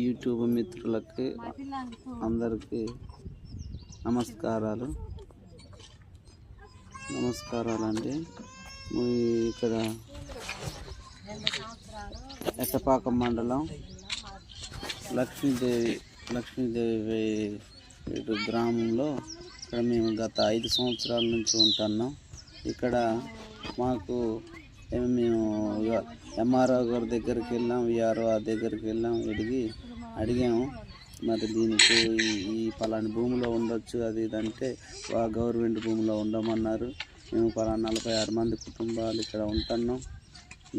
YouTube మిత్రులకి అందరికీ నమస్కారాలండి. ఇక్కడ ఎట్టపాక మండలం లక్ష్మీదేవి గ్రామంలో ఇక్కడ మేము గత 5 సంవత్సరాల నుంచి ఉంటున్నాం. ఇక్కడ మాకు మేము ఎంఆర్ఓ గారి దగ్గరికి వెళ్ళాం, విఆర్ఓ దగ్గరికి వెళ్ళాం, అడిగాము మరి దీనికి ఈ పలాని భూమిలో ఉండొచ్చు అది ఇదంటే గవర్నమెంట్ భూమిలో ఉండమన్నారు. మేము 46 మంది కుటుంబాలు ఇక్కడ ఉంటున్నాం.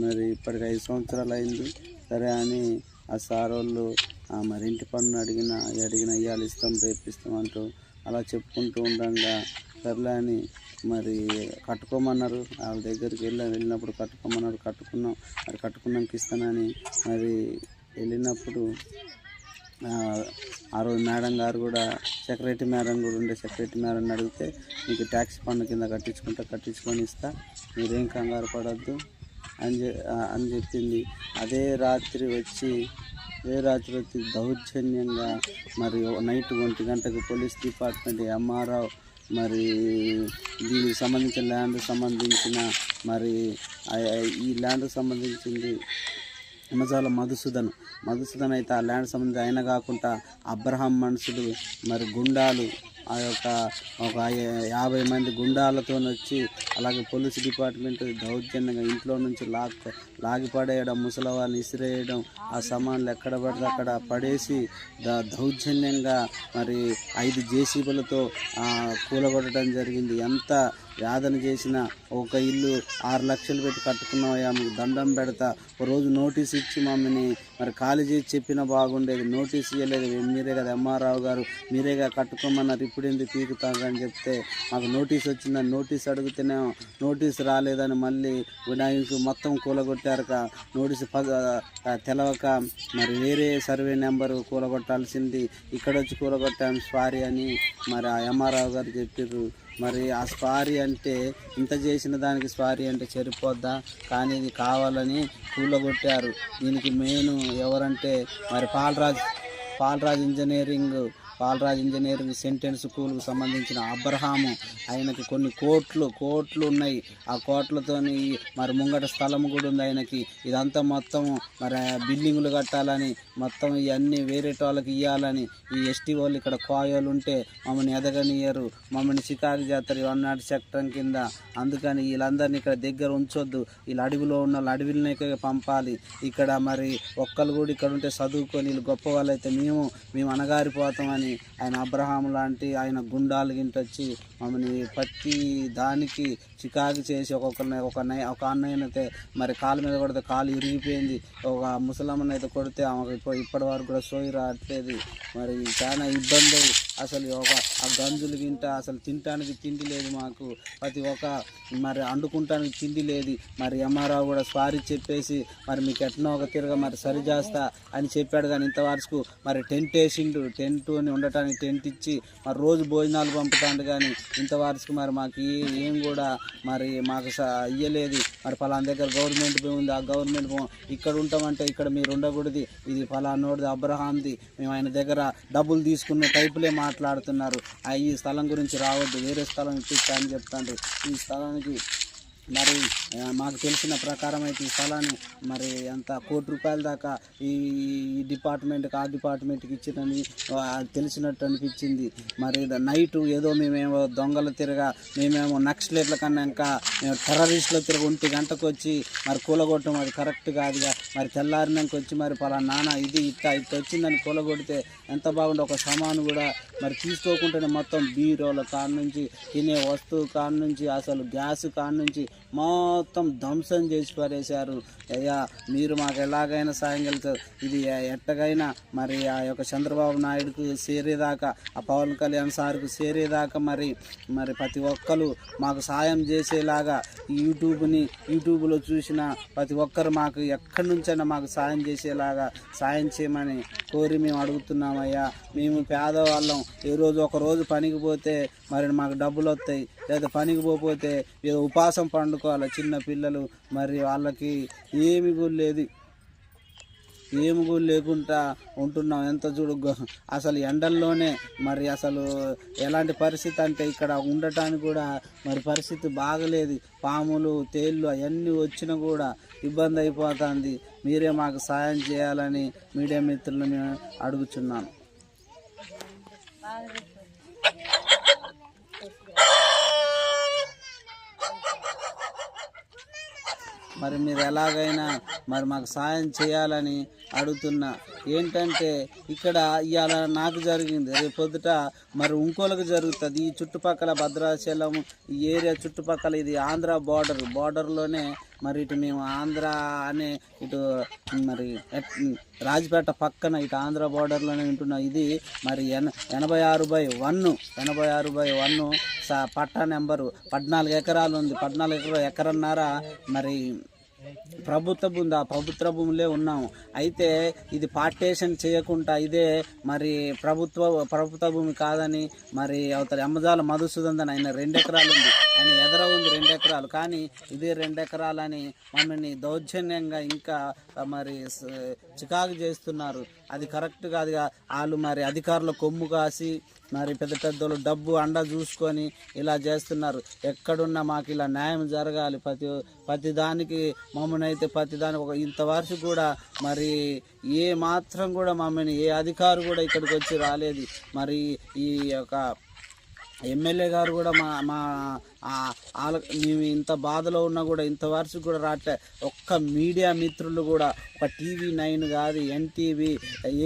మరి ఇప్పటికి 5 సంవత్సరాలు అయింది. సరే అని ఆ సార్ వాళ్ళు మరి ఇంటి పన్ను అడిగిన ఇవాళ ఇస్తాం రేపు ఇస్తాం అంటూ అలా చెప్పుకుంటూ ఉండగా సర్లే అని మరి కట్టుకోమన్నారు. వాళ్ళ దగ్గరికి వెళ్ళినప్పుడు కట్టుకున్నాం. మరి కట్టుకున్నాక ఇస్తానని మరి వెళ్ళినప్పుడు ఆ రోజు మేడం గారు కూడా సెక్రటరీ మేడం అడిగితే మీకు ట్యాక్స్ పన్ను కింద కట్టించుకొని ఇస్తా, మీరేం కంగారు పడద్దు అని చెప్పింది. అదే రాత్రి వచ్చి దౌర్జన్యంగా మరి నైట్ 1 గంటకు పోలీస్ డిపార్ట్మెంట్ ఎంఆర్ఓ మరి దీనికి సంబంధించిన మరి ఈ ల్యాండ్ సంబంధించింది మజాల మధుసూదన్ అయితే ఆ ల్యాండ్ సంబంధించి ఆయన కాకుండా అబ్రహాం మనుషులు మరి గుండాలు ఒక 50 మంది గుండాలతో వచ్చి అలాగే పోలీస్ డిపార్ట్మెంట్ దౌర్జన్యంగా ఇంట్లో నుంచి లాగిపడేయడం, ముసలవాళ్ళని ఇసిరేయడం, ఆ సామాన్లు ఎక్కడ పడితే అక్కడ పడేసి దౌర్జన్యంగా మరి 5 జేసీబీలతో కూలగొట్టడం జరిగింది. ఎంత యాదన చేసిన ఒక ఇల్లు 6 లక్షలు పెట్టి కట్టుకున్నామయ్యా, మీకు దండం పెడతా, ఒక రోజు నోటీస్ ఇచ్చి మమ్మల్ని మరి ఖాళీ చేసి చెప్పినా బాగుండేది. నోటీస్ ఇవ్వలేదు, మీరే కదా ఎంఆర్ఓ గారు, మీరేగా కట్టుకోమన్నారు, ఇప్పుడు ఎందుకు పీకుతారని చెప్తే మాకు నోటీస్ వచ్చిందని నోటీస్ అడిగితేనే నోటీస్ రాలేదని మళ్ళీ వినాయకు మొత్తం కూలగొట్టారు. నోటీసు తెలవక మరి వేరే సర్వే నెంబరు కూలగొట్టాల్సింది ఇక్కడ వచ్చి కూలగొట్టాము స్వారీ అని మరి ఆ ఎంఆర్ఓ గారు చెప్పారు. మరి ఆ స్వారీ అంటే ఇంత చేసిన దానికి స్వారీ అంటే సరిపోద్దా? కానీ ఇది కావాలని కూలగొట్టారు. దీనికి మెయిన్ ఎవరంటే మరి పాలరాజ్ ఇంజనీరింగ్ సెంటెన్స్ స్కూల్కు సంబంధించిన అబ్రహాము, ఆయనకి కొన్ని కోట్లు ఉన్నాయి. ఆ కోట్లతోని మరి ముంగట స్థలం కూడా ఉంది ఆయనకి. ఇదంతా మొత్తం మరి బిల్డింగులు కట్టాలని మొత్తం ఇవన్నీ వేరే వాళ్ళకి ఇవ్వాలని ఈ ఎస్టీ వాళ్ళు ఇక్కడ కోయోలు ఉంటే మమ్మల్ని ఎదగనియరు, మమ్మల్ని చికాకు చేస్తారు 100 సెక్టర్ కింద. అందుకని వీళ్ళందరినీ ఇక్కడ దగ్గర ఉంచొద్దు, వీళ్ళు అడవిలో ఉన్న వాళ్ళు అడవిలోనే పంపాలి. ఇక్కడ మరి ఒక్కరు కూడా ఇక్కడ ఉంటే చదువుకొని వీళ్ళు గొప్ప వాళ్ళు అయితే మేము అనగారిపోతామని ఆయన అబ్రహాం లాంటి ఆయన గుండాలు గింటొచ్చి మమ్మల్ని ప్రతి దానికి చికాకు చేసి ఒక అన్నయ్యనైతే మరి కాలు మీద కొడితే కాలు ఇరిగిపోయింది, ఒక ముసలమ్మని అయితే కొడితే ఆమెకు ఇప్పటి వరకు కూడా సోయి రావట్లేదు. మరి చాలా ఇబ్బంది. అసలు ఆ గంజులు గింట అసలు తినటానికి తిండి లేదు మాకు, ప్రతి ఒక్క మరి వండుకుంటానికి తిండి లేదు. మరి ఎంఆర్ఓ కూడా స్వారీ చెప్పేసి మరి మీకు ఎట్నో ఒక తిరగ మరి సరి చేస్తా అని చెప్పాడు. కానీ ఇంతవరకు మరి టెంట్ వేసిండు, టెంట్ ఉండటానికి టెంట్ ఇచ్చి మరి రోజు భోజనాలు పంపుతాడు. కానీ ఇంతవరకు మరి మాకు ఏం కూడా మరి మాకు ఇయ్యలేదు. మరి ఫలానా దగ్గర గవర్నమెంట్ భూమి ఉంది, ఆ గవర్నమెంట్ భూమి ఇక్కడ ఉంటామంటే ఇక్కడ మీరు ఉండకూడదు, ఇది ఫలానోడిది అబ్రహాంది, మేము ఆయన దగ్గర డబ్బులు తీసుకున్న టైపులే మాట్లాడుతున్నారు. ఈ స్థలం గురించి రావద్దు, వేరే స్థలం ఇప్పిస్తా అని చెప్తాండ్రు. ఈ స్థలానికి మరి మాకు తెలిసిన ప్రకారం అయితే ఈ స్థలాన్ని మరి అంత ₹1 కోటి దాకా ఈ డిపార్ట్మెంట్కి ఆ డిపార్ట్మెంట్కి ఇచ్చినని తెలిసినట్టు అనిపించింది. మరి నైటు ఏదో మేమేమో దొంగలు మేమేమో నక్సలైట్ల కన్నా ఇంకా మేము టెర్రరిస్టులు 1 గంటకు వచ్చి మరి కూలగొట్టడం అది కరెక్ట్ కాదుగా. మరి తెల్లారినాక వచ్చి మరి పలానా నాన్న ఇది ఇట్ట వచ్చిందని కూలగొడితే ఎంత బాగుండే. ఒక సామాను కూడా మరి తీసుకోకుండానే మొత్తం బీరోల కాడ నుంచి తినే వస్తువు కాడ నుంచి అసలు గ్యాస్ కాడ నుంచి మొత్తం ధ్వంసం చేసి పారేశారు. అయ్యా మీరు మాకు ఎలాగైనా సాయం కలుగుతారు, ఇది ఎట్టగైనా మరి ఆ యొక్క చంద్రబాబు నాయుడుకు చేరేదాకా, ఆ పవన్ కళ్యాణ్ సార్కు చేరేదాకా మరి ప్రతి ఒక్కరు మాకు సాయం చేసేలాగా యూట్యూబ్లో చూసిన ప్రతి ఒక్కరు మాకు ఎక్కడి నుంచైనా మాకు సాయం చేసేలాగా సాయం చేయమని కోరి మేము అడుగుతున్నామయ్యా. మేము పేదవాళ్ళం, ఏ రోజు ఒక రోజు పనికి పోతే మరి మాకు డబ్బులు వస్తాయి, లేదా పనికి పోతే ఏదో ఉపాసం వండుకోవాలి. చిన్న పిల్లలు మరి వాళ్ళకి ఏమి కూడా లేదు, ఏమి కూడా లేకుండా ఉంటున్నాం. ఎంత చూడు అసలు ఎండల్లోనే మరి అసలు ఎలాంటి పరిస్థితి అంటే ఇక్కడ ఉండటానికి కూడా మరి పరిస్థితి బాగలేదు. పాములు తేళ్ళు అవన్నీ వచ్చినా కూడా ఇబ్బంది అయిపోతుంది. మీరే మాకు సాయం చేయాలని మీడియా మిత్రులను అడుగుచున్నాను. మరి మీరు ఎలాగైనా మరి మాకు సాయం చేయాలని అడుగుతున్నా. ఏంటంటే ఇక్కడ ఇవాళ నాకు జరిగింది, రేపు పొద్దుట మరి ఇంకోళ్ళకి జరుగుతుంది. ఈ చుట్టుపక్కల భద్రాచలం ఈ ఏరియా చుట్టుపక్కల ఇది ఆంధ్ర బార్డర్లోనే మరి ఇటు మేము ఆంధ్ర అనే ఇటు మరి రాజపేట పక్కన ఇటు ఆంధ్ర బార్డర్లోనే ఉంటున్నాం. ఇది మరి 86/1 పట్టా నెంబరు 14 ఎకరాలు ఉంది. 14 ఎకరన్నర మరి ప్రభుత్వ భూమి, ఆ ప్రభుత్వ భూమిలో ఉన్నాము. అయితే ఇది పార్టేషన్ చేయకుండా ఇదే మరి ప్రభుత్వ భూమి కాదని మరి అవతల ఎమ్మజాల మధుసూదన్ ఆయన 2 ఎకరాలు ఉంది, ఆయన ఎదర ఉంది 2 ఎకరాలు, కానీ ఇదే 2 ఎకరాలని మమ్మల్ని దౌర్జన్యంగా ఇంకా మరి చికాకు చేస్తున్నారు. అది కరెక్ట్ కాదు. వాళ్ళు మరి అధికారుల కొమ్ము కాసి మరి పెద్దోళ్ళు డబ్బు అండ చూసుకొని ఇలా చేస్తున్నారు. ఎక్కడున్నా మాకు ఇలా న్యాయం జరగాలి. ప్రతి దానికి మమ్మల్ని అయితే ప్రతి దానికి ఇంతవరకు కూడా మరి ఏ మాత్రం కూడా మమ్మల్ని ఏ అధికారు కూడా ఇక్కడికి వచ్చి రాలేదు. మరి ఈ యొక్క ఎమ్మెల్యే గారు కూడా మేము ఇంత బాధలో ఉన్నా కూడా ఇంతవరకు కూడా రావట్లే. ఒక్క మీడియా మిత్రులు కూడా ఒక TV9 కాదు, NTV,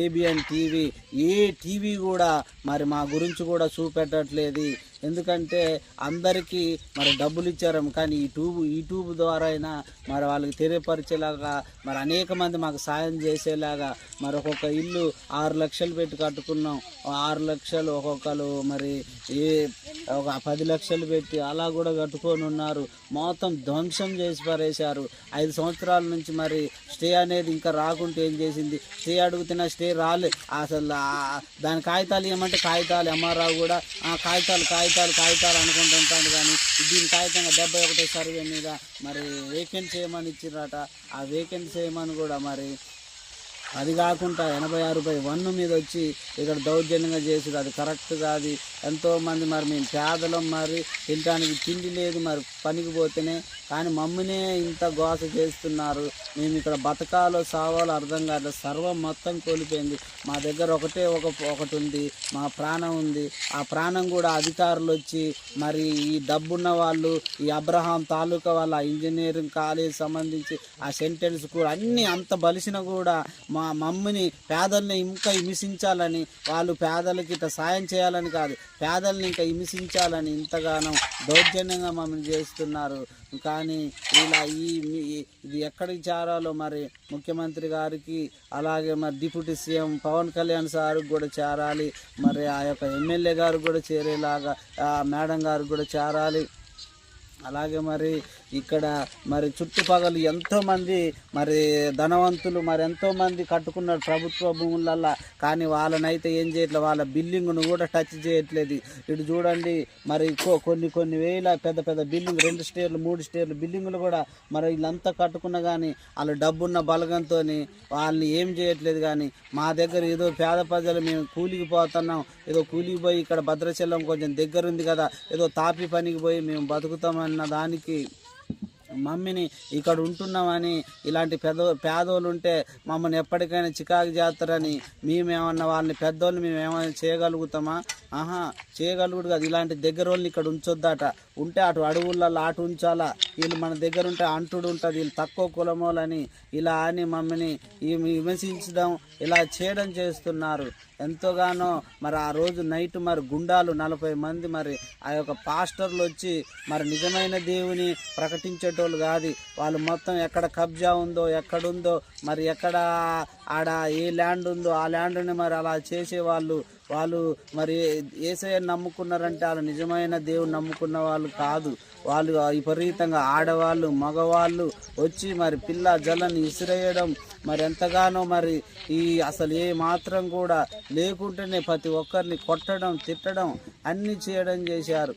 ABN టీవీ, ఏ టీవీ కూడా మరి మా గురించి కూడా చూపెట్టట్లేదు. ఎందుకంటే అందరికీ మరి డబ్బులు ఇచ్చారు, కానీ యూట్యూబ్ ద్వారా అయినా మరి వాళ్ళకి తెలియపరిచేలాగా మరి అనేక మంది మాకు సాయం చేసేలాగా మరి ఒక్కొక్క ఇల్లు 6 లక్షలు పెట్టి కట్టుకున్నాం. 6 లక్షలు ఒక్కొక్కరు మరి ఒక 10 లక్షలు పెట్టి అలా కూడా కట్టుకొని ఉన్నారు. మొత్తం ధ్వంసం చేసి పారేశారు. 5 సంవత్సరాల నుంచి మరి స్టే అనేది ఇంకా రాకుంటే ఏం చేసింది? స్టే అడుగుతున్నా స్టే రాలే. అసలు దాని కాగితాలు ఏమంటే కాగితాలు ఎంఆర్ఆవు కూడా కాగితాలు అనుకుంటుంటాను, కానీ దీని కాగితంగా 71 సర్వే మీద మరి వేకెన్సీ చేయమని ఇచ్చిరట. ఆ వేకెన్సీ చేయమని కూడా మరి అది కాకుండా 86/1 మీద వచ్చి ఇక్కడ దౌర్జన్యంగా చేసారు. అది కరెక్ట్ కాదు. ఎంతోమంది మరి మేము పేదలం, మరి తినడానికి తిండి లేదు, మరి పనికి పోతేనే, కానీ మమ్మీనే ఇంత గోస చేస్తున్నారు. మేము ఇక్కడ బతకాలో సావాలో అర్థం కాదు. సర్వం మొత్తం కోల్పోయింది. మా దగ్గర ఒకటి ఉంది, మా ప్రాణం ఉంది. ఆ ప్రాణం కూడా అధికారులు వచ్చి మరి ఈ డబ్బున్న వాళ్ళు, ఈ అబ్రహాం తాలూకా వాళ్ళ ఇంజనీరింగ్ కాలేజ్ సంబంధించి ఆ సెంటెన్స్ కూడా అన్నీ అంత బలిసిన కూడా మా మమ్మీని పేదల్ని ఇంకా హింసించాలని, వాళ్ళు పేదలకి ఇట్లా సాయం చేయాలని కాదు, పేదల్ని ఇంకా హింసించాలని ఇంతగానో దౌర్జన్యంగా మమ్మల్ని చేస్తున్నారు. కానీ ఇలా ఇది ఎక్కడికి చేరాలో మరి ముఖ్యమంత్రి గారికి, అలాగే మరి డిప్యూటీ సీఎం పవన్ కళ్యాణ్ సార్కి కూడా చేరాలి, మరి ఆ యొక్క ఎమ్మెల్యే గారికి కూడా చేరేలాగా మేడం గారికి కూడా చేరాలి. అలాగే మరి ఇక్కడ మరి చుట్టుపక్కల ఎంతోమంది మరి ధనవంతులు మరి ఎంతోమంది కట్టుకున్నారు ప్రభుత్వ భూములల్లో, కానీ వాళ్ళనైతే ఏం చేయట్లేదు, వాళ్ళ బిల్డింగ్ను కూడా టచ్ చేయట్లేదు. ఇటు చూడండి మరి కొన్ని వేల పెద్ద బిల్డింగ్ 2 స్టేర్లు 3 స్టేర్లు బిల్డింగులు కూడా మరి వీళ్ళంతా కట్టుకున్నా కానీ వాళ్ళు డబ్బున్న బలగంతో వాళ్ళని ఏం చేయట్లేదు. కానీ మా దగ్గర ఏదో పేద ప్రజలు మేము కూలికి పోతున్నాం, ఏదో కూలికి పోయి ఇక్కడ భద్రాచలం కొంచెం దగ్గర ఉంది కదా, ఏదో తాపి పనికి పోయి మేము బతుకుతామన్న దానికి మమ్మీని ఇక్కడ ఉంటున్నామని ఇలాంటి పేదోళ్ళు ఉంటే మమ్మల్ని ఎప్పటికైనా చికాకు చేస్తారని మేమేమన్నా వాళ్ళని పెద్దోళ్ళు మేమేమైనా చేయగలుగుతామా? చేయగలుగుడు కాదు. ఇలాంటి దగ్గర వాళ్ళని ఇక్కడ ఉంచొద్దట. ఉంటే అటు అడవులలో అటు ఉంచాలా. వీళ్ళు మన దగ్గర ఉంటే అంటుడు ఉంటుంది, వీళ్ళు తక్కువ కులమోలని ఇలా అని మమ్మల్ని విమర్శించడం, ఇలా చేయడం చేస్తున్నారు. ఎంతోగానో మరి ఆ రోజు నైట్ మరి గుండాలు 40 మంది మరి ఆ యొక్క పాస్టర్లు వచ్చి మరి నిజమైన దేవుని ప్రకటించేటోళ్ళు కాదు. వాళ్ళు మొత్తం ఎక్కడ కబ్జా ఉందో, ఎక్కడుందో, మరి ఎక్కడ ఆడ ఏ ల్యాండ్ ఉందో ఆ ల్యాండ్ని మరి అలా చేసేవాళ్ళు. వాళ్ళు మరి యేసయ్యని నమ్ముకున్నారంటే వాళ్ళు నిజమైన దేవుని నమ్ముకున్న వాళ్ళు కాదు. వాళ్ళు విపరీతంగా ఆడవాళ్ళు మగవాళ్ళు వచ్చి మరి పిల్ల జల్లని ఇసిరేయడం, మరి ఎంతగానో మరి అసలు ఏ మాత్రం కూడా లేకుంటేనే ప్రతి ఒక్కరిని కొట్టడం తిట్టడం అన్నీ చేయడం చేశారు.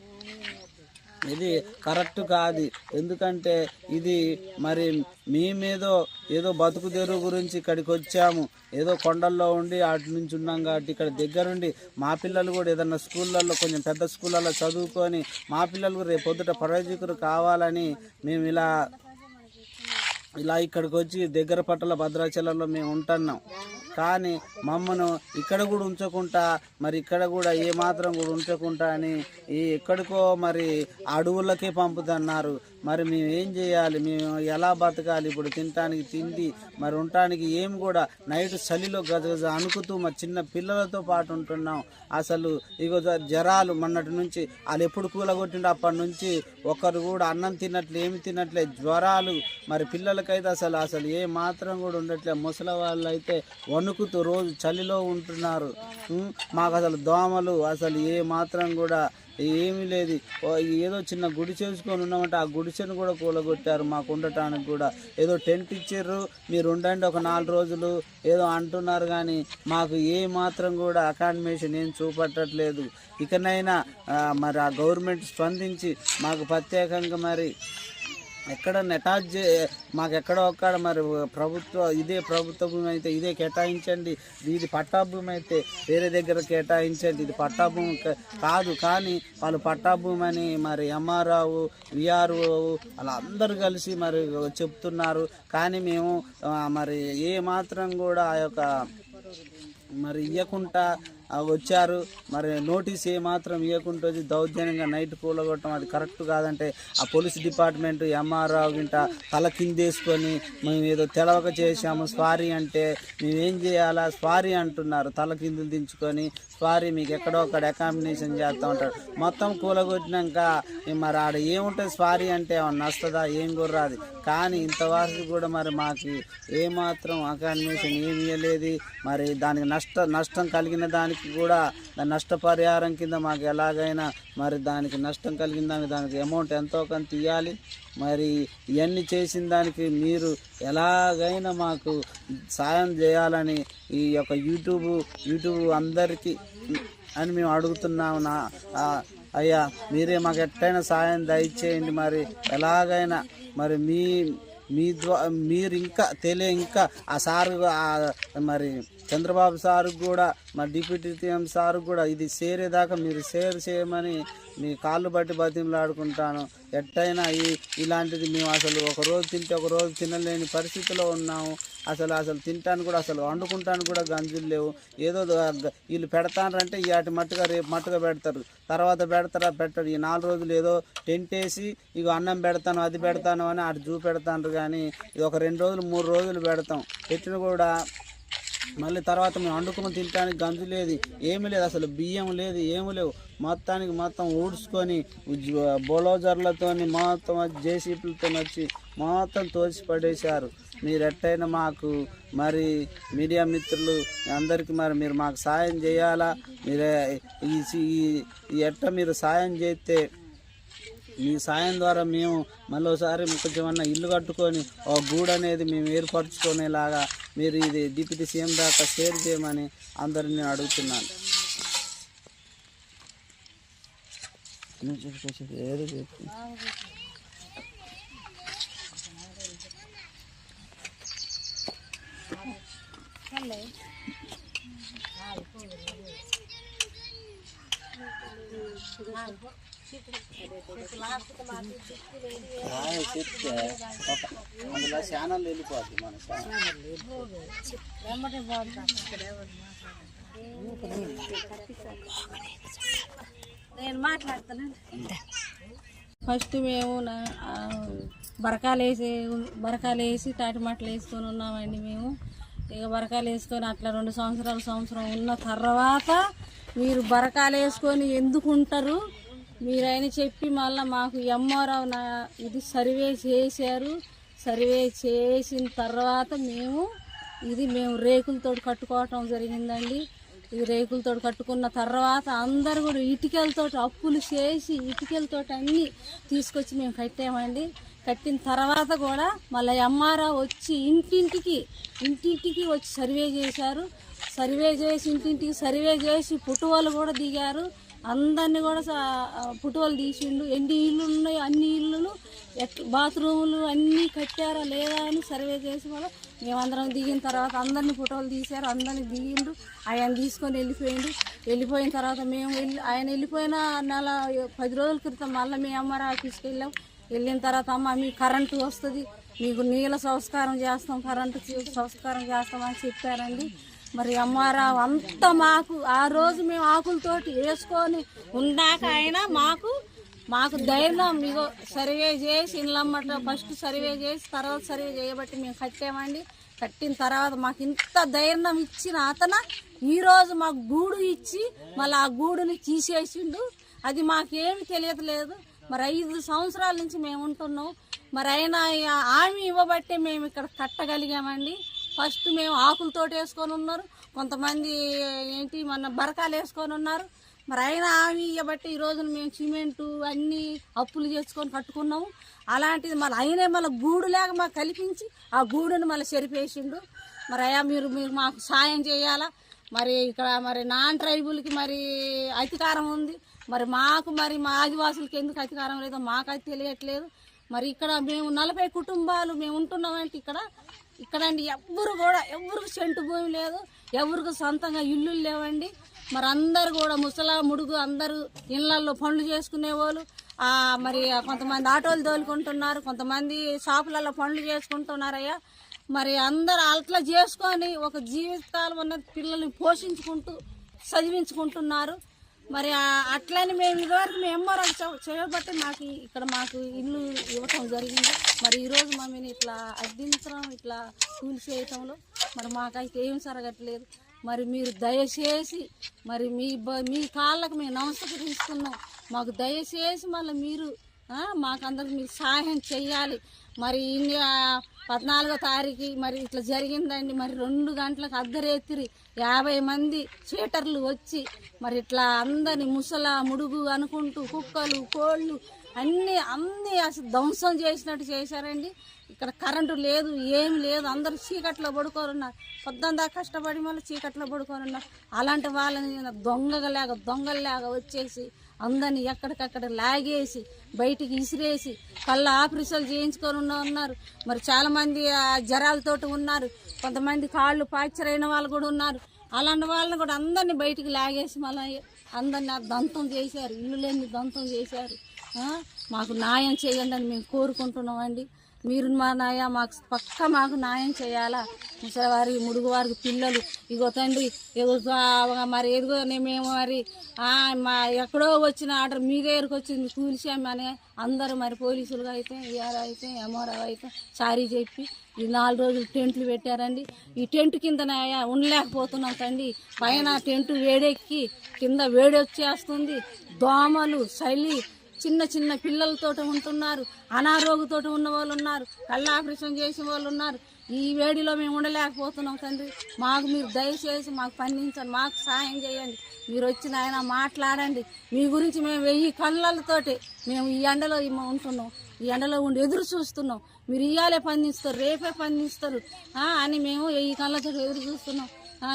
ఇది కరెక్ట్ కాదు. ఎందుకంటే ఇది మరి మేమేదో ఏదో బతుకు తెరువు గురించి ఇక్కడికి వచ్చాము, ఏదో కొండల్లో ఉండి అటు నుంచి ఉన్నాం కాబట్టి ఇక్కడ దగ్గరుండి మా పిల్లలు కూడా ఏదన్నా స్కూళ్ళల్లో కొంచెం పెద్ద స్కూళ్ళల్లో చదువుకొని మా పిల్లలు కూడా రేపు పొద్దుట ప్రయోజకులు కావాలని మేము ఇలా ఇక్కడికి వచ్చి దగ్గర పట్టల భద్రాచలంలో మేము ఉంటున్నాం. కానీ మమ్మను ఇక్కడ కూడా ఉంచకుండా మరి ఇక్కడ కూడా ఏమాత్రం కూడా ఉంచకుండా అని ఎక్కడికో మరి అడవులకే పంపుతున్నారు. మరి మేము ఏం చేయాలి, మేము ఎలా బతకాలి? ఇప్పుడు తినటానికి తిండి, మరి ఉండటానికి ఏం కూడా నైట్ చలిలో గజగజ అనుకుతూ మరి చిన్న పిల్లలతో పాటు ఉంటున్నాం. అసలు ఇగో జ్వరాలు మొన్నటి నుంచి వాళ్ళు ఎప్పుడు కూలగొట్టిండో అప్పటి నుంచి ఒకరు కూడా అన్నం తిన్నట్లు ఏమి తినట్లే, జ్వరాలు. మరి పిల్లలకైతే అసలు ఏ మాత్రం కూడా ఉండట్లే. ముసలి వాళ్ళు అయితే వణుకుతూ రోజు చలిలో ఉంటున్నారు. మాకు అసలు దోమలు అసలు ఏ మాత్రం కూడా ఏమీ లేదు. ఏదో చిన్న గుడి చేసుకొని ఉన్నామంటే ఆ గుడిసెను కూడా కూలగొట్టారు. మాకు ఉండటానికి కూడా ఏదో టెంట్ ఇచ్చారు, మీరు ఉండండి ఒక 4 రోజులు ఏదో అంటున్నారు. కానీ మాకు ఏ మాత్రం కూడా అకామిడేషన్ ఏం చూపట్టట్లేదు. ఇకనైనా మరి ఆ గవర్నమెంట్ స్పందించి మాకు ప్రత్యేకంగా మరి ఎక్కడన్నా అటాచ్ మాకు ఎక్కడో ఒక్కడ మరి ఇదే ప్రభుత్వ భూమి అయితే ఇదే కేటాయించండి, ఇది పట్టా భూమి అయితే వేరే దగ్గర కేటాయించండి. ఇది పట్టా భూమి కాదు, కానీ వాళ్ళు పట్టా భూమి అని మరి ఎంఆర్ఓ విఆర్ఓ అలా అందరూ కలిసి మరి చెప్తున్నారు. కానీ మేము మరి ఏ మాత్రం కూడా ఆ యొక్క మరి ఇవ్వకుండా వచ్చారు. మరి నోటీస్ ఏమాత్రం ఇవ్వకుండా వచ్చి దౌర్జన్యంగా నైట్ కూలగొట్టడం అది కరెక్ట్ కాదంటే ఆ పోలీస్ డిపార్ట్మెంట్ ఎంఆర్ఓ గింట తల కిందేసుకొని మేము ఏదో తెలవక చేసాము సారీ అంటే మేమేం చేయాలా, సారీ అంటున్నారు. తల కిందులు దించుకొని సారీ మీకు ఎక్కడో అక్కడ అకామిడేషన్ చేస్తూ ఉంటారు. మొత్తం కూలగొట్టినాక మరి ఆడ ఏముంటుంది సారీ అంటే ఏమన్నా వస్తుందా? ఏం కుర్రాది. కానీ ఇంతవరకు కూడా మరి మాకు ఏమాత్రం అకామిడేషన్ ఏమి ఇవ్వలేదు. మరి దానికి నష్టం కలిగిన దానికి కూడా నష్టపరిహారం కింద మాకు ఎలాగైనా మరి దానికి నష్టం కలిగిన దానికి అమౌంట్ ఎంతో కొంత ఇవ్వాలి. మరి ఇవన్నీ చేసిన దానికి మీరు ఎలాగైనా మాకు సాయం చేయాలని ఈ యొక్క యూట్యూబ్ అందరికీ అని మేము అడుగుతున్నాము. అయ్యా మీరే మాకు ఎట్టయినా సాయం దయచేయండి. మరి ఎలాగైనా మరి మీరు ఇంకా ఆ సారు మరి చంద్రబాబు సారు కూడా మరి డిప్యూటీ సీఎం సారు కూడా ఇది చేరేదాకా మీరు షేర్ చేయమని మీ కాళ్ళు బట్టి బతిమలాడుకుంటాను. ఎట్టయినా ఇలాంటిది మేము అసలు ఒక రోజు తింటే ఒక రోజు తినలేని పరిస్థితిలో ఉన్నాము. అసలు తింటాను కూడా అసలు వండుకుంటాను కూడా గంజులు లేవు. ఏదో వీళ్ళు పెడతానంటే ఇవాటి మట్టుగా రేపు మట్టుగా పెడతారు, తర్వాత పెట్టరు. ఈ 4 రోజులు ఏదో టెంట్ వేసి ఇక అన్నం పెడతాను అది పెడతాను అని అటు చూపెడతాను. కానీ ఇది ఒక 2 రోజులు 3 రోజులు పెడతాం. పెట్టిన కూడా మళ్ళీ తర్వాత మేము వండుకుని తినడానికి గంజు లేదు, ఏమీ లేదు, అసలు బియ్యం లేదు, ఏమీ లేవు. మొత్తం ఊడ్చుకొని బోలోజర్లతో మొత్తం జేసీపీలతో వచ్చి మొత్తం తోసి పడేశారు. మీరు ఎట్టయినా మాకు మరి మీడియా మిత్రులు అందరికీ మరి మీరు మాకు సాయం చేయాలా. మీరే మీరు సాయం చేస్తే మీ సాయం ద్వారా మేము మళ్ళీసారి కొంచెమన్నా ఇల్లు కట్టుకొని ఒక గూడు అనేది మేము ఏర్పరచుకునేలాగా మీరు ఇది డిప్యూటీ సీఎం దాకా షేర్ చేయమని అందరిని నేను అడుగుతున్నాను. ఏదో చెప్పు. చెప్తే అందులో ఛానల్ వెళ్ళిపోద్ది. మన నేను మాట్లాడుతాను. ఫస్ట్ మేము బరకాలు వేసి తాటి మట్టలు వేసుకొని ఉన్నామండి. మేము ఇక బరకాలు వేసుకొని అట్లా 2 సంవత్సరం ఉన్న తర్వాత మీరు బరకాలు వేసుకొని ఎందుకు ఉంటారు మీరైనా చెప్పి మళ్ళీ మాకు ఎంఆర్ఓ ఇది సర్వే చేశారు. సర్వే చేసిన తర్వాత మేము రేకులతో కట్టుకోవటం జరిగిందండి. ఇది రేకులతో కట్టుకున్న తర్వాత అందరు కూడా ఇటుకలతో అప్పులు చేసి ఇటుకలతో అన్నీ తీసుకొచ్చి మేము కట్టామండి. కట్టిన తర్వాత కూడా మళ్ళీ ఎంఆర్ఓ వచ్చి ఇంటింటికి వచ్చి సర్వే చేశారు. సర్వే చేసి ఇంటింటికి సర్వే చేసి పుట్టువలు కూడా దిగారు. అందరినీ కూడా ఫోటోలు తీసిండు. ఎన్ని ఇళ్ళు ఉన్నాయో అన్ని ఇళ్ళను బాత్రూములు అన్నీ కట్టారా లేదా అని సర్వే చేసి కూడా మేమందరం దిగిన తర్వాత అందరినీ ఫోటోలు తీశారు. అందరినీ దిగిండు. ఆయన తీసుకొని వెళ్ళిపోయిన తర్వాత మేము ఆయన వెళ్ళిపోయిన 10 రోజుల క్రితం మళ్ళీ మేము ఎంఆర్ ఆఫీస్కి వెళ్ళిన తర్వాత అమ్మ మీకు కరెంటు వస్తుంది, మీకు నీళ్ళ సంస్కారం చేస్తాం, కరెంటు సంస్కారం చేస్తామని చెప్పారండి. మరి అమ్మారావు అంతా మాకు ఆ రోజు మేము ఆకులతోటి వేసుకొని ఉన్నాక ఆయన మాకు ధైర్యం మీకు సర్వే చేసి ఇళ్ళమ్మట ఫస్ట్ సర్వే చేసి తర్వాత సర్వే చేయబట్టి మేము కట్టామండి. కట్టిన తర్వాత మాకు ఇంత ధైర్యం ఇచ్చిన అతను ఈరోజు మాకు గూడు ఇచ్చి మళ్ళీ ఆ గూడుని తీసేసిండు. అది మాకేమి తెలియట్లేదు. మరి 5 సంవత్సరాల నుంచి మేము ఉంటున్నాం. మరి అయినా హామీ ఇవ్వబట్టే మేము ఇక్కడ కట్టగలిగామండి. ఫస్ట్ మేము ఆకులతోటి వేసుకొని ఉన్నారు, కొంతమంది మన బరకాలు వేసుకొని ఉన్నారు. మరి అయినా హామీ ఇవ్వబట్టి ఈ రోజున మేము సిమెంటు అన్నీ అప్పులు చేసుకొని కట్టుకున్నాము. అలాంటిది మళ్ళీ అయినా మళ్ళీ గూడు లేక మాకు కల్పించి ఆ గూడుని మళ్ళీ చెరిపేసిండు. మరి అయ్యా మీరు మాకు సాయం చేయాలా. మరి ఇక్కడ మరి నాన్ ట్రైబుల్కి మరి అధికారం ఉంది, మరి మాకు మరి మా ఆదివాసులకి ఎందుకు అధికారం లేదో మాకు అది తెలియట్లేదు. మరి ఇక్కడ మేము 40 కుటుంబాలు మేము ఉంటున్నామంటే ఇక్కడండి ఎవరికి సెంటు భూమి లేదు, ఎవరికి సొంతంగా ఇల్లు లేవండి. మరి అందరు కూడా ముసలా ముడుగు అందరూ ఇళ్లలో పనులు చేసుకునే వాళ్ళు. మరి కొంతమంది ఆటోలు తోలుకుంటున్నారు, కొంతమంది షాపులలో పనులు చేసుకుంటున్నారయ్యా. మరి అందరు అట్లా చేసుకొని ఒక జీవితాలు ఉన్న పిల్లల్ని పోషించుకుంటూ చదివించుకుంటున్నారు. మరి అట్లని మేము ఇదివరకు మేము ఎంఆర్ఓ చేయబట్టి మాకు ఇల్లు ఇవ్వటం జరిగింది. మరి ఈరోజు మమ్మీని ఇట్లా అద్దించడం ఇట్లా కూల్చేయటంలో మరి మాకైతే ఏం జరగట్లేదు. మరి మీరు దయచేసి మరి మీ కాళ్ళకు మేము నమస్కరిస్తున్నాం. మాకు దయచేసి మళ్ళీ మీరు మాకందరికి మీరు సహాయం చెయ్యాలి. మరి 14వ తారీఖు మరి ఇట్లా జరిగిందండి. మరి 2 గంటలకు అర్ధరాత్రి 50 మంది చీటర్లు వచ్చి మరి ఇట్లా అందరిని ముసలా ముడుగు అనుకుంటూ కుక్కలు కోళ్ళు అన్నీ అసలు ధ్వంసం చేసినట్టు చేశారండి. ఇక్కడ కరెంటు లేదు, ఏమి లేదు, అందరూ చీకట్లో పడుకోనున్నారు. పొద్దుందా కష్టపడి మళ్ళీ చీకట్లో పడుకోనున్నారు. అలాంటి వాళ్ళని దొంగల్లాగా వచ్చేసి అందరినీ ఎక్కడికక్కడ లాగేసి బయటికి ఇసిరేసి కళ్ళ ఆపరేషన్లు చేయించుకొని ఉన్నారు. మరి చాలామంది జ్వరాలతోటి ఉన్నారు, కొంతమంది కాళ్ళు ఫ్రాక్చర్ అయిన వాళ్ళు కూడా ఉన్నారు. అలాంటి వాళ్ళని కూడా అందరినీ బయటికి లాగేసి మళ్ళీ అందరినీ దంతం చేశారు, ఇల్లు లేని దంతం చేశారు. మాకు న్యాయం చేయండి అని మేము కోరుకుంటున్నామండి. మీరు మాకు న్యాయం చేయాలా. ముసలివారి ముడుగువారికి పిల్లలు ఇగో తండ్రి మరి ఎదుగో మేము మరి ఎక్కడో వచ్చిన ఆర్డర్ మీ దగ్గరకు వచ్చింది కూల్చామని అందరూ మరి పోలీసులుగా అయితే ఏఆర్ఓ అయితే ఎంఆర్ఓ అయితే సారీ చెప్పి ఈ 4 రోజులు టెంట్లు పెట్టారండి. ఈ టెంట్ కిందనే ఉండలేకపోతున్నాం తండ్రి. పైన టెంట్ వేడెక్కి కింద వేడొచ్చేస్తుంది. దోమలు చలి చిన్న పిల్లలతో ఉంటున్నారు, అనారోగ్యంతో ఉన్న వాళ్ళు ఉన్నారు, కళ్ళ ఆపరేషన్ చేసిన వాళ్ళు ఉన్నారు. ఈ వేడిలో మేము ఉండలేకపోతున్నాం తండ్రి. మాకు మీరు దయచేసి మాకు పండించండి, మాకు సాయం చేయండి. మీరు వచ్చిన ఆయన మాట్లాడండి. మీ గురించి మేము 1000 కళ్ళతోటి మేము ఈ ఎండలో ఉంటున్నాం, ఈ ఎండలో ఉండి ఎదురు చూస్తున్నాం. మీరు ఇయ్యాలే పండిస్తారు, రేపే పండిస్తారు అని మేము 1000 కళ్ళతో ఎదురు చూస్తున్నాం.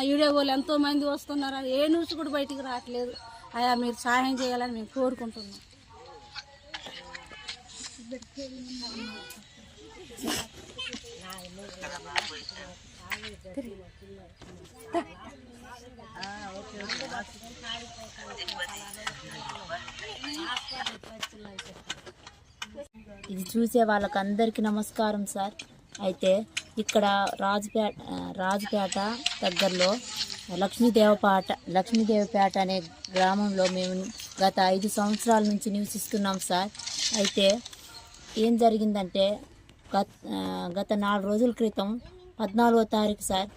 వీడియో వాళ్ళు ఎంతోమంది వస్తున్నారు, ఏ న్యూస్ కూడా బయటికి రావట్లేదు. అయ్యా మీరు సాయం చేయాలని మేము కోరుకుంటున్నాం. ఇది చూసే వాళ్ళకందరికీ నమస్కారం సార్. అయితే ఇక్కడ రాజుపేట దగ్గరలో లక్ష్మీదేవపేట అనే గ్రామంలో మేము గత 5 సంవత్సరాల నుంచి నివసిస్తున్నాం సార్. అయితే ఏం జరిగిందంటే గత 4 రోజుల క్రితం 14వ తారీఖు సార్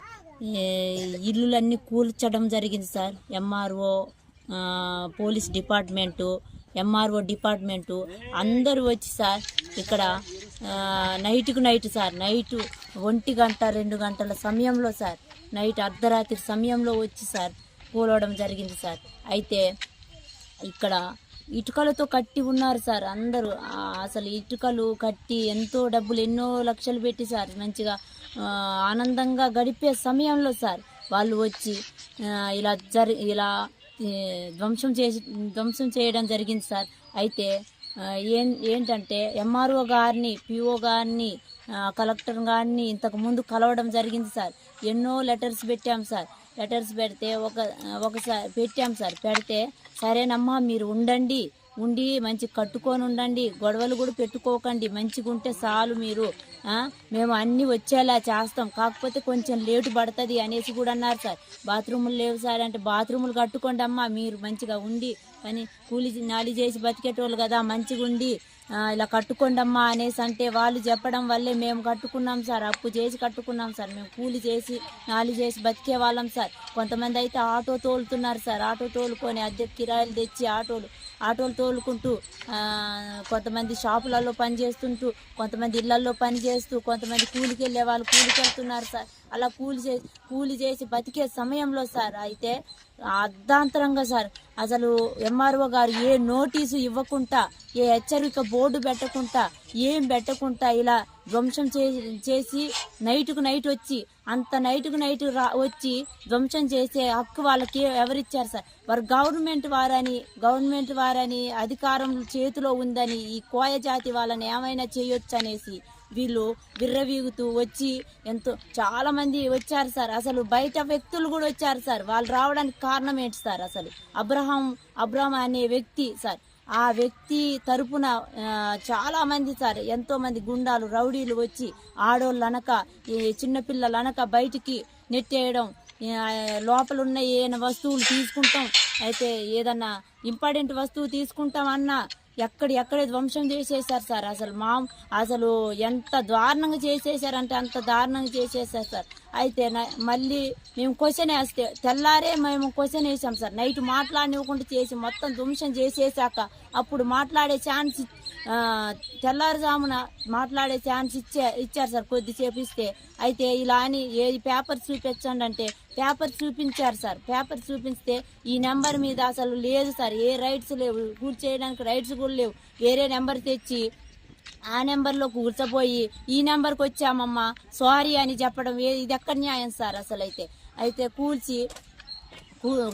ఇల్లులన్నీ కూల్చడం జరిగింది sir. MRO police department MRO department అందరూ వచ్చి సార్ ఇక్కడ నైట్ సార్ నైటు 1 గంట 2 గంటల సమయంలో సార్ నైట్ అర్ధరాత్రి సమయంలో వచ్చి సార్ కూలవడం జరిగింది సార్. అయితే ఇక్కడ ఇటుకలతో కట్టి ఉన్నారు సార్ అందరూ. అసలు ఇటుకలు కట్టి ఎంతో డబ్బులు ఎన్నో లక్షలు పెట్టి సార్ మంచిగా ఆనందంగా గడిపే సమయంలో సార్ వాళ్ళు వచ్చి ఇలా ధ్వంసం చేయడం జరిగింది సార్. అయితే ఏంటంటే ఎంఆర్ఓ గారిని, పిఓ గారిని, కలెక్టర్ గారిని ఇంతకు ముందు కలవడం జరిగింది సార్. ఎన్నో లెటర్స్ పెట్టాం సార్. లెటర్స్ పెడితే ఒకసారి పెట్టాం సార్. పెడితే సరేనమ్మా మీరు ఉండి మంచి కట్టుకొని ఉండండి, గొడవలు కూడా పెట్టుకోకండి, మంచిగా ఉంటే చాలు మీరు, మేము అన్నీ వచ్చేలా చేస్తాం, కాకపోతే కొంచెం లేటు పడుతుంది అనేసి కూడా అన్నారు సార్. బాత్రూములు లేవు సార్ అంటే బాత్రూములు కట్టుకోండి అమ్మా, మీరు మంచిగా ఉండి కానీ కూలి నాలి చేసి బతికేటోళ్ళు కదా, మంచిగా ఉండి ఇలా కట్టుకోండి అమ్మా అనేసి అంటే వాళ్ళు చెప్పడం వల్లే మేము కట్టుకున్నాం సార్. అప్పు చేసి కట్టుకున్నాం సార్. మేము కూలి చేసి నాలి చేసి బతికే వాళ్ళం సార్. కొంతమంది అయితే ఆటో తోలుతున్నారు సార్. ఆటో తోలుకొని అద్దె కిరాయిలు తెచ్చి ఆటోలు తోలుకుంటూ, కొంతమంది షాపులలో పని చేస్తుంటూ, కొంతమంది ఇళ్లలో పని చేస్తూ, కొంతమంది కూలికి వెళ్ళే వాళ్ళు కూలికి వెళ్తున్నారు సార్. అలా కూలి చేసి బతికే సమయంలో సార్ అయితే అర్ధాంతరంగా సార్ అసలు ఎంఆర్ఓ గారు ఏ నోటీసు ఇవ్వకుండా, ఏ హెచ్చరిక బోర్డు పెట్టకుండా, ఏం పెట్టకుండా ఇలా ధ్వంసం చేసి నైట్కు నైట్ వచ్చి, అంత నైట్కు నైట్ వచ్చి ధ్వంసం చేసే హక్కు వాళ్ళకి ఎవరిచ్చారు సార్? వారు గవర్నమెంట్ వారని అధికారం చేతిలో ఉందని ఈ కోయ జాతి వాళ్ళని ఏమైనా చేయొచ్చు అనేసి వీళ్ళు విర్రవీగుతూ వచ్చి చాలా మంది వచ్చారు సార్. అసలు బయట వ్యక్తులు కూడా వచ్చారు సార్. వాళ్ళు రావడానికి కారణం ఏంటి సార్? అసలు అబ్రహాం అనే వ్యక్తి సార్, ఆ వ్యక్తి తరపున చాలా మంది సార్, ఎంతో మంది గుండాలు రౌడీలు వచ్చి ఆడోళ్ళు అనక, ఈ చిన్నపిల్లలు అనక బయటికి నెట్టేయడం, లోపల ఉన్న ఏమైనా వస్తువులు తీసుకుంటాం, అయితే ఏదన్నా ఇంపార్టెంట్ వస్తువు తీసుకుంటాం అన్నా ఎక్కడే ధ్వంసం చేసేసారు సార్. అసలు ఎంత దారుణంగా చేసేసారంటే అంత దారుణంగా చేసేసారు సార్. అయితే మళ్ళీ మేము క్వశ్చన్ వేస్తే తెల్లారే మేము క్వశ్చన్ వేసాం సార్. నైట్ మాట్లాడనివ్వకుండా చేసి మొత్తం ధ్వంసం చేసేసాక అప్పుడు మాట్లాడే ఛాన్స్, తెల్లారుజామున మాట్లాడే ఛాన్స్ ఇచ్చారు సార్ కొద్దిసేపు ఇస్తే. అయితే ఇలా అని ఏది పేపర్ చూపించండి అంటే పేపర్ చూపించారు సార్. పేపర్ చూపిస్తే ఈ నెంబర్ మీద అసలు లేదు సార్, ఏ రైట్స్ లేవు, కూర్చో చేయడానికి రైట్స్ కూడా లేవు. వేరే నెంబర్ తెచ్చి ఆ నెంబర్లో కూర్చోపోయి ఈ నెంబర్కి వచ్చామమ్మా సారీ అని చెప్పడం ఇది ఎక్కడ న్యాయం సార్? అసలు అయితే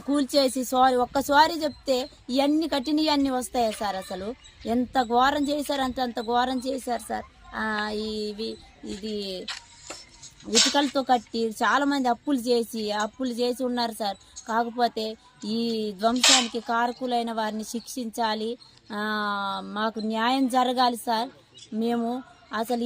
కూల్చేసి ఒక్క సారీ చెప్తే ఇవన్నీ కఠినవన్నీ వస్తాయి సార్. అసలు ఎంత ఘోరం చేశారంటే అంత ఘోరం చేశారు సార్. ఇది ఇటుకలతో కట్టి చాలా మంది అప్పులు చేసి ఉన్నారు సార్. కాకపోతే ఈ ధ్వంసానికి కారకులైన వారిని శిక్షించాలి, మాకు న్యాయం జరగాలి సార్. మేము అసలు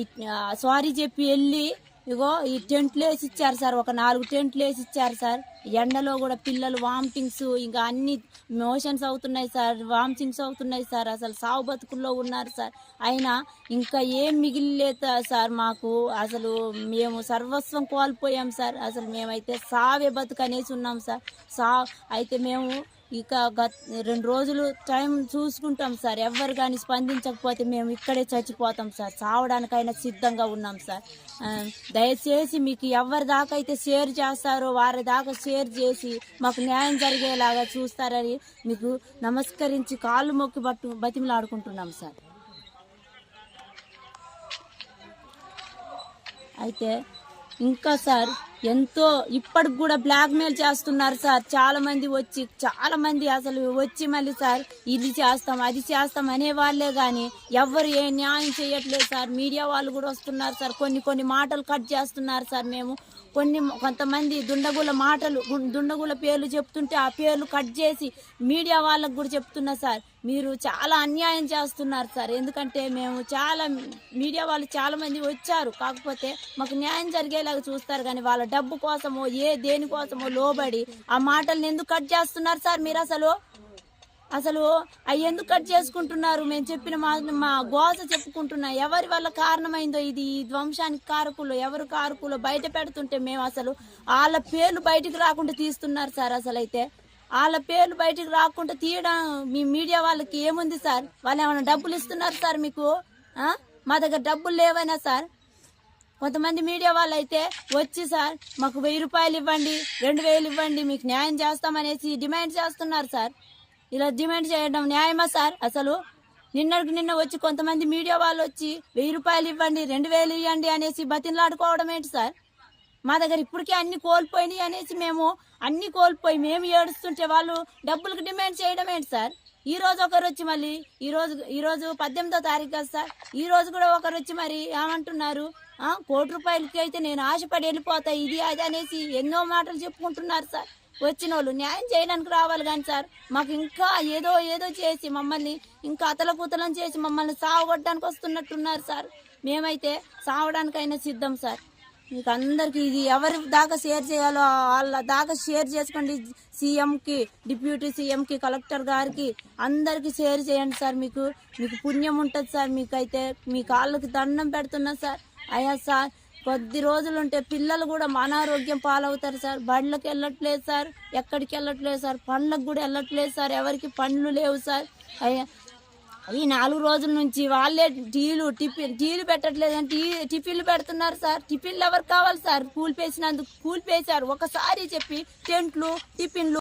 సారీ చెప్పి వెళ్ళి ఇగో ఈ టెంట్లు వేసి ఇచ్చారు సార్, ఒక 4 టెంట్లు వేసి ఇచ్చారు సార్. ఎండలో కూడా పిల్లలు వామిటింగ్స్ ఇంకా అన్ని మోషన్స్ అవుతున్నాయి సార్, వామిటింగ్స్ అవుతున్నాయి సార్. అసలు సావు బతుకుల్లో ఉన్నారు సార్. అయినా ఇంకా ఏం మిగిలిలేదు సార్ మాకు. అసలు మేము సర్వస్వం కోల్పోయాం సార్. అసలు మేమైతే సావే బతుకు అనేసి ఉన్నాం సార్. అయితే మేము ఇక 2 రోజులు టైం చూసుకుంటాం సార్. ఎవరు కానీ స్పందించకపోతే మేము ఇక్కడే చచ్చిపోతాం సార్. చావడానికైనా సిద్ధంగా ఉన్నాం సార్. దయచేసి మీకు ఎవరి దాకా అయితే షేర్ చేస్తారో వారి దాకా షేర్ చేసి మాకు న్యాయం జరిగేలాగా చూస్తారని మీకు నమస్కరించి కాళ్ళు మొక్కి బతిమలాడుకుంటున్నాం సార్. అయితే ఇంకా సార్ ఎంతో ఇప్పటికి కూడా బ్లాక్మెయిల్ చేస్తున్నారు సార్. చాలా మంది అసలు వచ్చి మళ్ళీ సార్ ఇది చేస్తాం అది చేస్తాం అనే వాళ్ళే కానీ ఎవ్వరు ఏ న్యాయం చేయట్లేదు సార్. మీడియా వాళ్ళు కూడా వస్తున్నారు సార్, కొన్ని మాటలు కట్ చేస్తున్నారు సార్. మేము కొంతమంది దుండగుల పేర్లు చెప్తుంటే ఆ పేర్లు కట్ చేసి మీడియా వాళ్ళకు కూడా చెప్తున్నా సార్. మీరు చాలా అన్యాయం చేస్తున్నారు సార్. ఎందుకంటే మీడియా వాళ్ళు చాలా మంది వచ్చారు, కాకపోతే మాకు న్యాయం జరిగేలాగా చూస్తారు కానీ వాళ్ళ డబ్బు కోసమో దేనికోసమో లోబడి ఆ మాటల్ని ఎందుకు కట్ చేస్తున్నారు సార్? మీరు అసలు అవి ఎందుకు కట్ చేసుకుంటున్నారు? మేము చెప్పిన మా గోస చెప్పుకుంటున్నా. ఎవరి వల్ల కారణమైందో ఈ ధ్వంసానికి ఎవరు కారకులు బయట పెడుతుంటే మేము అసలు వాళ్ళ పేర్లు బయటకు రాకుండా తీస్తున్నారు సార్. అసలు అయితే వాళ్ళ పేర్లు బయటకు రాకుండా తీయడం మీ మీడియా వాళ్ళకి ఏముంది సార్? వాళ్ళు ఏమైనా డబ్బులు ఇస్తున్నారు సార్ మీకు? మా దగ్గర డబ్బులు లేవైనా సార్. కొంతమంది మీడియా వాళ్ళు అయితే వచ్చి సార్ మాకు 1000 రూపాయలు ఇవ్వండి, 2000 ఇవ్వండి, మీకు న్యాయం చేస్తామనేసి డిమాండ్ చేస్తున్నారు సార్. ఇలా డిమాండ్ చేయడం న్యాయమా సార్? అసలు నిన్న వచ్చి కొంతమంది మీడియా వాళ్ళు వచ్చి 1000 రూపాయలు ఇవ్వండి, 2000 ఇవ్వండి అనేసి బతిలాడుకోవడం ఏంటి సార్? మా దగ్గర ఇప్పటికే అన్ని కోల్పోయినాయి అనేసి మేము అన్ని కోల్పోయి మేము ఏడుస్తుంటే వాళ్ళు డబ్బులకు డిమాండ్ చేయడం ఏంటి సార్? ఈ రోజు ఒకరు వచ్చి మళ్ళీ ఈరోజు 18వ తారీఖు కదా సార్, ఈ రోజు కూడా ఒకరు వచ్చి మరి ఏమంటున్నారు, 1 కోటి రూపాయలకి అయితే నేను ఆశపడి వెళ్ళిపోతా ఇది అది అనేసి ఎన్నో మాటలు చెప్పుకుంటున్నారు సార్. వచ్చిన వాళ్ళు న్యాయం చేయడానికి రావాలి కానీ సార్ మాకు ఇంకా ఏదో చేసి మమ్మల్ని ఇంకా అతలకుతలం చేసి మమ్మల్ని సావగొట్టడానికి వస్తున్నట్టున్నారు సార్. మేమైతే సావడానికైనా సిద్ధం సార్. మీకు అందరికీ ఇది ఎవరి దాకా షేర్ చేయాలో వాళ్ళ దాకా షేర్ చేసుకోండి. సీఎంకి, డిప్యూటీ సీఎంకి, కలెక్టర్ గారికి అందరికీ షేర్ చేయండి సార్. మీకు పుణ్యం ఉంటుంది సార్. మీకైతే మీ కాళ్ళకి దండం పెడుతున్నా సార్. అయ్యా సార్, కొద్ది రోజులుంటే పిల్లలు కూడా అనారోగ్యం పాలవుతారు సార్. బళ్ళకి వెళ్ళట్లేదు సార్, ఎక్కడికి వెళ్ళట్లేదు సార్, పండ్లకు కూడా వెళ్ళట్లేదు సార్, ఎవరికి పండ్లు లేవు సార్. అయ్యా ఈ 4 రోజుల నుంచి వాళ్ళే టీలు పెట్టట్లేదని టిఫిన్లు పెడుతున్నారు సార్. టిఫిన్లు ఎవరు కావాలి సార్? కూలిపేసినందుకు కూలిపేశారు ఒకసారి చెప్పి టెంట్లు టిఫిన్లు